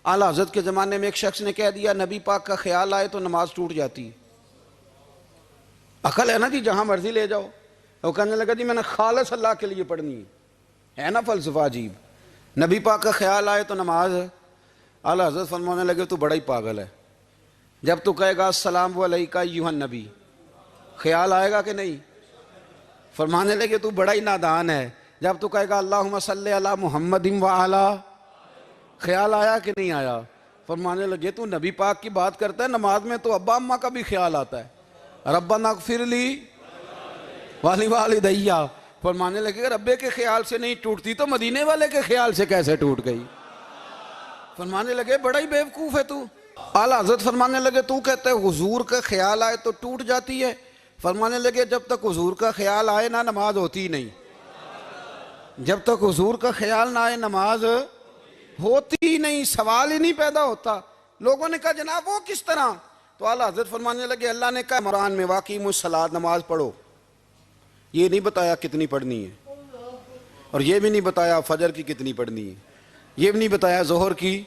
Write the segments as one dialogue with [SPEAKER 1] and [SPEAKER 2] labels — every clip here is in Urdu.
[SPEAKER 1] اعلیٰ حضرت کے زمانے میں ایک شخص نے کہہ دیا نبی پاک کا خیال آئے تو نماز ٹوٹ جاتی ہے۔ عقل ہے نا جی، جہاں مرضی لے جاؤ۔ وہ کہنے لگا جی میں نے خالص اللہ کے لیے پڑھنی ہے نا فلسفہ عجیب، نبی پاک کا خیال آئے تو نماز ہے۔ اعلیٰ حضرت فرمانے لگے تو بڑا ہی پاگل ہے، جب تو کہے گا السلام علیکہ ایھا النبی خیال آئے گا کہ نہیں؟ فرمانے لگے تو بڑا ہی نادان ہے، جب تو کہے گا اللہم صلی علی محمد وعلی خیال آیا کہ نہیں آیا؟ فرمانے لگے تو نبی پاک کی بات کرتا ہے، نماز میں تو ابا اماں کا بھی خیال آتا ہے، ربنا اغفر لی والی والدیہ۔ فرمانے لگے ربے کے خیال سے نہیں ٹوٹتی تو مدینے والے کے خیال سے کیسے ٹوٹ گئی؟ فرمانے لگے بڑا ہی بیوقوف ہے تو۔ اعلیٰ حضرت فرمانے لگے تو کہتے ہے حضور کا خیال آئے تو ٹوٹ جاتی ہے؟ فرمانے لگے جب تک حضور کا خیال آئے نہ نماز ہوتی نہیں، جب تک حضور کا خیال نہ آئے نماز ہوتی ہی نہیں، سوال ہی نہیں پیدا ہوتا۔ لوگوں نے کہا جناب وہ کس طرح؟ تو اعلیٰ حضرت فرمانے لگے اللہ نے کہا قرآن میں واقعی الصلاۃ نماز پڑھو، یہ نہیں بتایا کتنی پڑھنی ہے، اور یہ بھی نہیں بتایا فجر کی کتنی پڑھنی ہے، یہ بھی نہیں بتایا ظہر کی،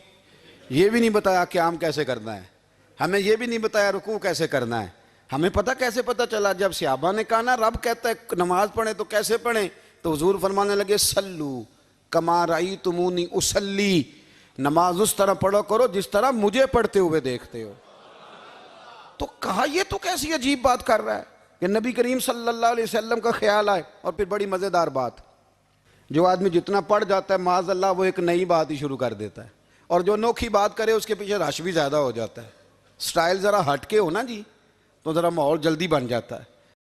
[SPEAKER 1] یہ بھی نہیں بتایا قیام کیسے کرنا ہے، ہمیں یہ بھی نہیں بتایا رکوع کیسے کرنا ہے۔ ہمیں کیسے پتہ چلا؟ جب صحابہ نے کہا نا رب کہتا ہے نماز پڑھیں تو کیسے پڑھیں، تو حضور فرمانے لگے سلو کما رأیتمونی اصلی، نماز اس طرح پڑھو کرو جس طرح مجھے پڑھتے ہوئے دیکھتے ہو۔ تو کہا یہ تو کیسی عجیب بات کر رہا ہے کہ نبی کریم صلی اللہ علیہ وسلم کا خیال آئے۔ اور پھر بڑی مزیدار بات، جو آدمی جتنا پڑھ جاتا ہے معاذ اللہ وہ ایک نئی بات ہی شروع کر دیتا ہے، اور جو انوکھی بات کرے اس کے پیچھے رش بھی زیادہ ہو جاتا ہے۔ سٹائل ذرا ہٹ کے ہو نا جی تو ذرا ماحول جلدی بن جاتا ہے۔